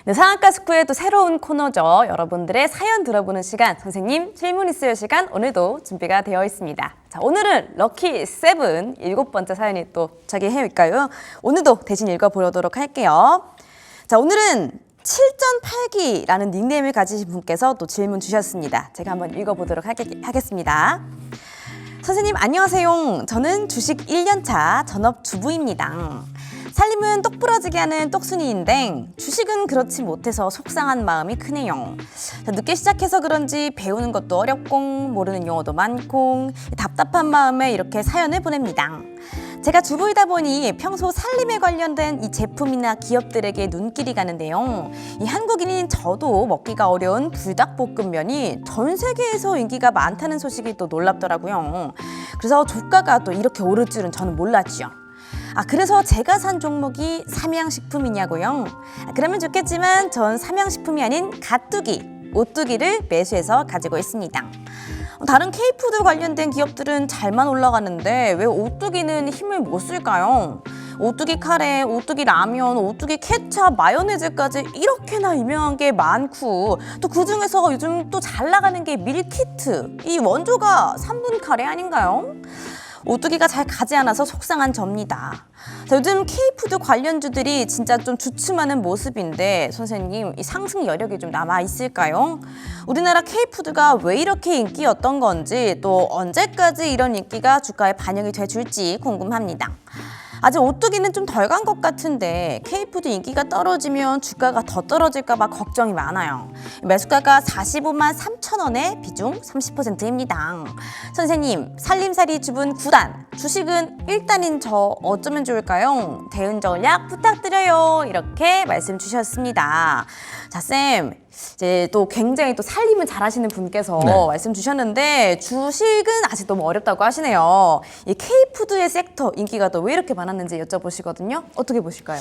네, 상한가 스쿨의 또 새로운 코너죠. 여러분들의 사연 들어보는 시간, 선생님 질문 있어요 시간 오늘도 준비가 되어 있습니다. 자, 오늘은 럭키 세븐 7번째 사연이 또 도착해올까요? 오늘도 대신 읽어보도록 할게요. 자, 오늘은 7.8기라는 닉네임을 가지신 분께서 또 질문 주셨습니다. 제가 한번 읽어보도록 하겠습니다. 선생님 안녕하세요. 저는 주식 1년차 전업주부입니다. 살림은 똑부러지게 하는 똑순이인데 주식은 그렇지 못해서 속상한 마음이 크네요. 늦게 시작해서 그런지 배우는 것도 어렵고 모르는 용어도 많고 답답한 마음에 이렇게 사연을 보냅니다. 제가 주부이다 보니 평소 살림에 관련된 이 제품이나 기업들에게 눈길이 가는데요. 이 한국인인 저도 먹기가 어려운 불닭볶음면이 전 세계에서 인기가 많다는 소식이 또 놀랍더라고요. 그래서 주가가 또 이렇게 오를 줄은 저는 몰랐죠. 그래서 제가 산 종목이 삼양식품이냐고요? 그러면 좋겠지만 전 삼양식품이 아닌 가뚜기, 오뚜기를 매수해서 가지고 있습니다. 다른 K푸드 관련된 기업들은 잘만 올라가는데 왜 오뚜기는 힘을 못 쓸까요? 오뚜기 카레, 오뚜기 라면, 오뚜기 케찹, 마요네즈까지 이렇게나 유명한 게 많고 또 그중에서 요즘 또 잘 나가는 게 밀키트, 이 원조가 3분 카레 아닌가요? 오뚜기가 잘 가지 않아서 속상한 접니다. 자, 요즘 K푸드 관련주들이 진짜 좀 주춤하는 모습인데 선생님 이 상승 여력이 좀 남아 있을까요? 우리나라 K푸드가 왜 이렇게 인기였던 건지 또 언제까지 이런 인기가 주가에 반영이 돼줄지 궁금합니다. 아직 오뚜기는 좀 덜 간 것 같은데 K푸드 인기가 떨어지면 주가가 더 떨어질까 봐 걱정이 많아요. 매수가가 45만 3천 원에 비중 30%입니다. 선생님, 살림살이 주분 9단, 주식은 1단인 저 어쩌면 좋을까요? 대응 전략 부탁드려요. 이렇게 말씀 주셨습니다. 자, 쌤, 이제 또 굉장히 또 살림을 잘하시는 분께서 말씀 주셨는데 주식은 아직 너무 어렵다고 하시네요. 이 K푸드의 섹터 인기가 또 왜 이렇게 많았는지 여쭤보시거든요. 어떻게 보실까요?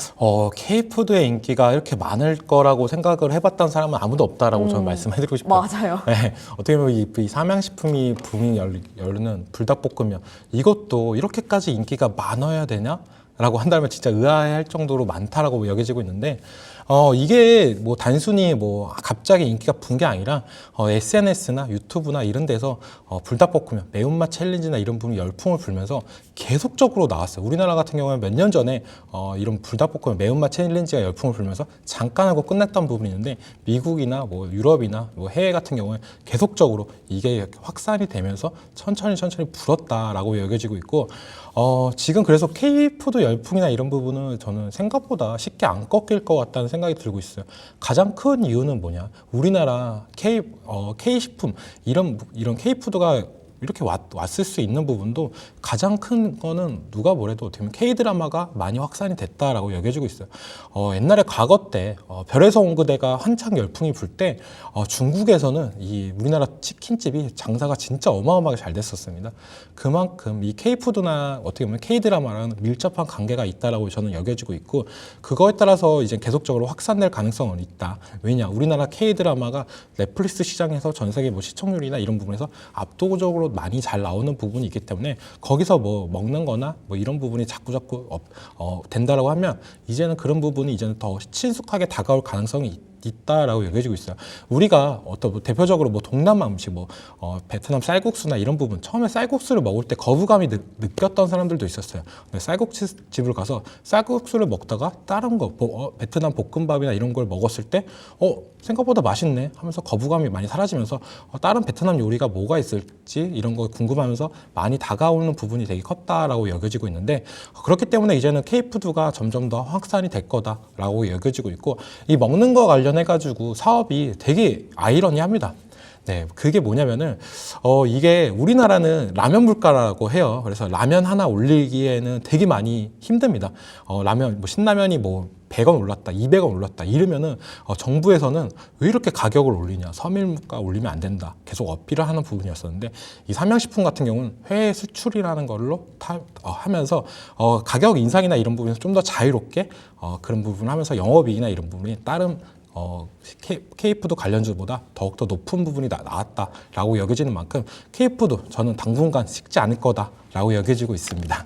K푸드의 인기가 이렇게 많을 거라고 생각을 해봤던 사람은 아무도 없다라고 저는 말씀해드리고 싶어요. 맞아요. 네, 어떻게 보면 이 삼양식품이 붐이 열리는 불닭볶음면 이것도 이렇게까지 인기가 많아야 되냐? 라고 한다면 진짜 의아해할 정도로 많다라고 여겨지고 있는데 이게 뭐 단순히 뭐 갑자기 인기가 분 게 아니라 SNS나 유튜브나 이런 데서 불닭볶음면 매운맛 챌린지나 이런 부분이 열풍을 불면서 계속적으로 나왔어요. 우리나라 같은 경우는 몇 년 전에 이런 불닭볶음면 매운맛 챌린지가 열풍을 불면서 잠깐 하고 끝났던 부분이 있는데 미국이나 뭐 유럽이나 뭐 해외 같은 경우는 계속적으로 이게 확산이 되면서 천천히 불었다라고 여겨지고 있고 지금 그래서 K푸드 열풍이나 이런 부분은 저는 생각보다 쉽게 안 꺾일 것 같다는 생각이 들고 있어요. 가장 큰 이유는 뭐냐? 우리나라 K식품 이런 K푸드가 이렇게 왔을 수 있는 부분도 가장 큰 거는 누가 뭐래도 어떻게 보면 K드라마가 많이 확산이 됐다라고 여겨지고 있어요. 옛날에 과거 때 별에서 온 그대가 한창 열풍이 불 때 중국에서는 이 우리나라 치킨집이 장사가 진짜 어마어마하게 잘 됐었습니다. 그만큼 이 K푸드나 어떻게 보면 K드라마랑 밀접한 관계가 있다라고 저는 여겨지고 있고 그거에 따라서 이제 계속적으로 확산될 가능성은 있다. 왜냐? 우리나라 K드라마가 넷플릭스 시장에서 전 세계 뭐 시청률이나 이런 부분에서 압도적으로 많이 잘 나오는 부분이 있기 때문에 거기서 뭐 먹는 거나 뭐 이런 부분이 자꾸 된다라고 하면 이제는 그런 부분이 이제는 더 친숙하게 다가올 가능성이 있다라고 여겨지고 있어요. 우리가 뭐 대표적으로 뭐 동남아 음식 베트남 쌀국수나 이런 부분 처음에 쌀국수를 먹을 때 거부감이 느꼈던 사람들도 있었어요. 근데 쌀국수집을 가서 쌀국수를 먹다가 다른 거 베트남 볶음밥이나 이런 걸 먹었을 때 생각보다 맛있네 하면서 거부감이 많이 사라지면서 다른 베트남 요리가 뭐가 있을지 이런 거 궁금하면서 많이 다가오는 부분이 되게 컸다라고 여겨지고 있는데 그렇기 때문에 이제는 K푸드가 점점 더 확산이 될 거다라고 여겨지고 있고 이 먹는 거 관련해가지고 사업이 되게 아이러니합니다. 네, 그게 뭐냐면은 이게 우리나라는 라면 물가라고 해요. 그래서 라면 하나 올리기에는 되게 많이 힘듭니다. 라면 신라면이 뭐 100원 올랐다, 200원 올랐다 이러면은 정부에서는 왜 이렇게 가격을 올리냐, 서민물가 올리면 안 된다 계속 어필을 하는 부분이었었는데 이 삼양식품 같은 경우는 해외 수출이라는 걸로 하면서 가격 인상이나 이런 부분에서 좀 더 자유롭게 그런 부분을 하면서 영업이익이나 이런 부분이 다른 K푸드 관련주보다 더욱더 높은 부분이 나왔다라고 여겨지는 만큼 K푸드 저는 당분간 식지 않을 거다라고 여겨지고 있습니다.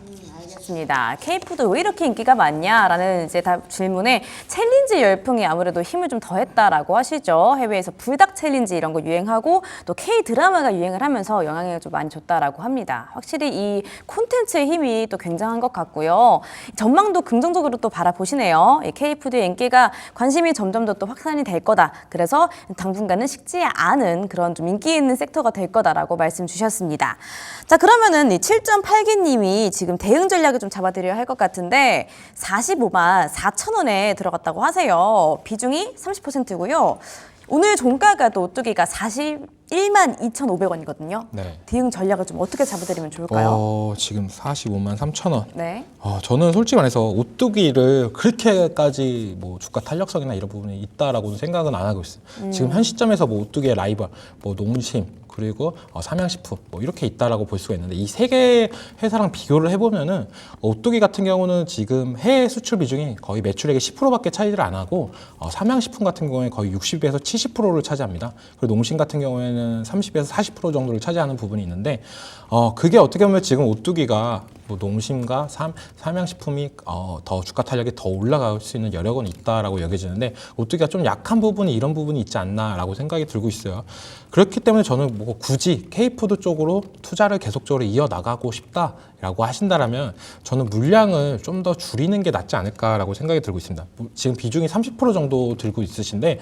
알겠습니다. K푸드 왜 이렇게 인기가 많냐라는 이제 질문에 챌린지 열풍이 아무래도 힘을 좀 더했다라고 하시죠. 해외에서 불닭 챌린지 이런 거 유행하고 또 K 드라마가 유행을 하면서 영향을 좀 많이 줬다라고 합니다. 확실히 이 콘텐츠의 힘이 또 굉장한 것 같고요. 전망도 긍정적으로 또 바라보시네요. 이 K푸드의 인기가 관심이 점점 더 또 확산이 될 거다. 그래서 당분간은 식지 않은 그런 좀 인기 있는 섹터가 될 거다라고 말씀 주셨습니다. 자, 그러면은 이 7.8기님이 지금 대응 전략을 좀 잡아드려야 할 것 같은데 45만 4천 원에 들어갔다고 하세요. 비중이 30%고요. 오늘 종가가 또 오뚜기가 41만 2,500원이거든요. 네. 대응 전략을 좀 어떻게 잡아드리면 좋을까요? 지금 45만 3천 원. 네. 저는 솔직히 말해서 오뚜기를 그렇게까지 뭐 주가 탄력성이나 이런 부분이 있다라고는 생각은 안 하고 있어요. 지금 현 시점에서 뭐 오뚜기의 라이벌, 뭐 농심, 그리고 삼양식품 뭐 이렇게 있다라고 볼 수가 있는데 이 세 개의 회사랑 비교를 해보면은 오뚜기 같은 경우는 지금 해외 수출 비중이 거의 매출액의 10%밖에 차이를 안 하고 삼양식품 같은 경우에 거의 60에서 70%를 차지합니다. 그리고 농심 같은 경우에는 30에서 40% 정도를 차지하는 부분이 있는데 그게 어떻게 보면 지금 오뚜기가 뭐 농심과 삼양식품이 더 주가 탄력이 더 올라갈 수 있는 여력은 있다라고 여겨지는데 오뚜기가 좀 약한 부분이 이런 부분이 있지 않나라고 생각이 들고 있어요. 그렇기 때문에 저는 뭐 굳이 K푸드 쪽으로 투자를 계속적으로 이어나가고 싶다라고 하신다라면 저는 물량을 좀 더 줄이는 게 낫지 않을까라고 생각이 들고 있습니다. 지금 비중이 30% 정도 들고 있으신데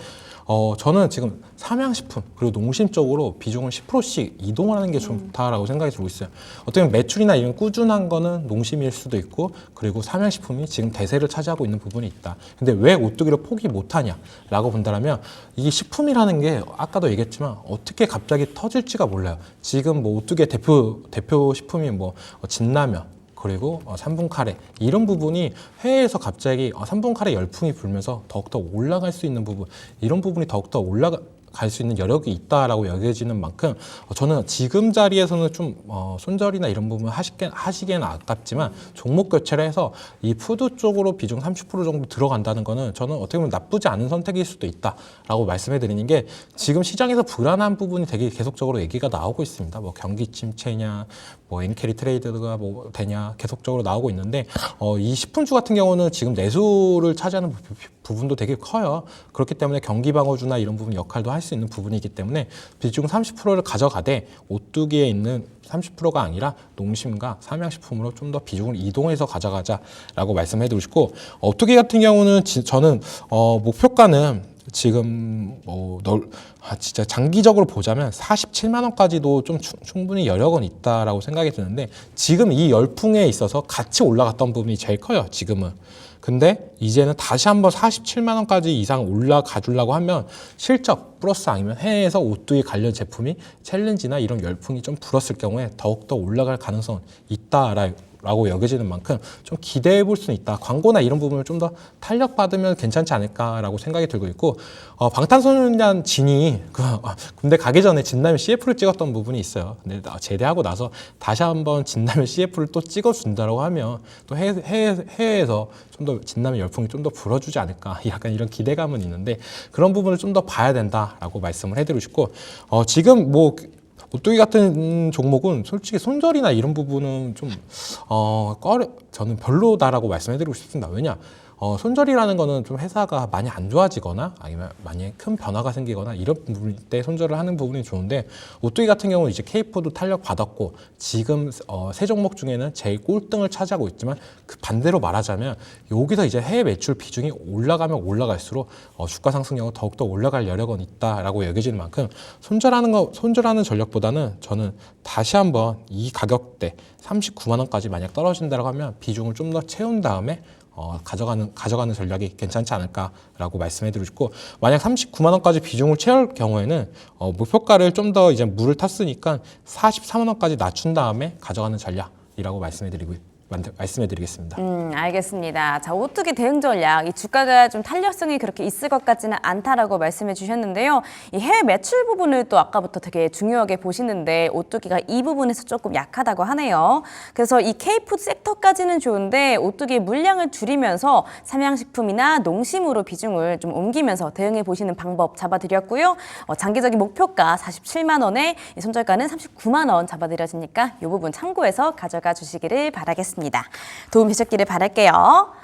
저는 지금 삼양식품 그리고 농심 쪽으로 비중을 10%씩 이동을 하는 게 좋다라고 생각이 들고 있어요. 어떻게 보면 매출이나 이런 꾸준한 거는 농심일 수도 있고 그리고 삼양식품이 지금 대세를 차지하고 있는 부분이 있다. 근데 왜 오뚜기를 포기 못하냐라고 본다면 이게 식품이라는 게 아까도 얘기했지만 어떻게 갑자기 터질지가 몰라요. 지금 뭐 오뚜기의 대표 식품이 뭐 진라면 그리고 3분 카레 이런 부분이 해외에서 갑자기 3분 카레 열풍이 불면서 더욱더 올라갈 수 있는 부분 이런 부분이 더욱더 올라갈 수 있는 여력이 있다라고 여겨지는 만큼 저는 지금 자리에서는 좀 손절이나 이런 부분 하시기에는 아깝지만 종목 교체를 해서 이 푸드 쪽으로 비중 30% 정도 들어간다는 거는 저는 어떻게 보면 나쁘지 않은 선택일 수도 있다라고 말씀해 드리는 게 지금 시장에서 불안한 부분이 되게 계속적으로 얘기가 나오고 있습니다. 뭐 경기 침체냐 뭐 엔캐리 트레이드가 뭐 되냐 계속적으로 나오고 있는데 이 식품주 같은 경우는 지금 내수를 차지하는 부분도 되게 커요. 그렇기 때문에 경기 방어주나 이런 부분 역할도 할 수 있는 부분이기 때문에 비중 30%를 가져가되 오뚜기에 있는 30%가 아니라 농심과 삼양식품으로 좀 더 비중을 이동해서 가져가자라고 말씀해드리고 싶고 오뚜기 같은 경우는 저는 목표가는 지금 진짜 장기적으로 보자면 47만 원까지도 좀 충분히 여력은 있다라고 생각이 드는데 지금 이 열풍에 있어서 같이 올라갔던 부분이 제일 커요. 지금은. 근데 이제는 다시 한번 47만 원까지 이상 올라가 주려고 하면 실적 플러스 아니면 해외에서 오뚜기 관련 제품이 챌린지나 이런 열풍이 좀 불었을 경우에 더욱더 올라갈 가능성은 있다라고 여겨지는 만큼 좀 기대해 볼 수는 있다. 광고나 이런 부분을 좀 더 탄력받으면 괜찮지 않을까라고 생각이 들고 있고 방탄소년단 진이 군대 가기 전에 진라면 CF를 찍었던 부분이 있어요. 근데 제대하고 나서 다시 한번 진라면 CF를 또 찍어준다고 하면 또 해외에서 좀 더 진라면 열풍이 좀 더 불어주지 않을까 약간 이런 기대감은 있는데 그런 부분을 좀 더 봐야 된다라고 말씀을 해드리고 싶고 지금 뭐 오뚜기 같은 종목은 솔직히 손절이나 이런 부분은 좀 저는 별로다라고 말씀해드리고 싶습니다. 왜냐? 손절이라는 거는 좀 회사가 많이 안 좋아지거나 아니면 많이 큰 변화가 생기거나 이런 부분 때 손절을 하는 부분이 좋은데 오뚜기 같은 경우는 이제 K푸드 탄력 받았고 지금 세 종목 중에는 제일 꼴등을 차지하고 있지만 그 반대로 말하자면 여기서 이제 해외 매출 비중이 올라가면 올라갈수록 주가 상승력은 더욱더 올라갈 여력은 있다라고 여겨지는 만큼 손절하는 전략보다는 저는 다시 한번 이 가격대 39만 원까지 만약 떨어진다고 하면 비중을 좀 더 채운 다음에 가져가는 전략이 괜찮지 않을까라고 말씀해드리고 싶고 만약 39만 원까지 비중을 채울 경우에는 목표가를 좀 더 이제 물을 탔으니까 44만 원까지 낮춘 다음에 가져가는 전략이라고 말씀해드리겠습니다. 알겠습니다. 자, 오뚜기 대응 전략, 이 주가가 좀 탄력성이 그렇게 있을 것 같지는 않다라고 말씀해 주셨는데요. 이 해외 매출 부분을 또 아까부터 되게 중요하게 보시는데 오뚜기가 이 부분에서 조금 약하다고 하네요. 그래서 이 K푸드 섹터까지는 좋은데 오뚜기의 물량을 줄이면서 삼양식품이나 농심으로 비중을 좀 옮기면서 대응해 보시는 방법 잡아드렸고요. 장기적인 목표가 47만 원에 이 손절가는 39만 원 잡아드렸으니까 이 부분 참고해서 가져가 주시기를 바라겠습니다. 하겠습니다. 도움 되셨기를 바랄게요.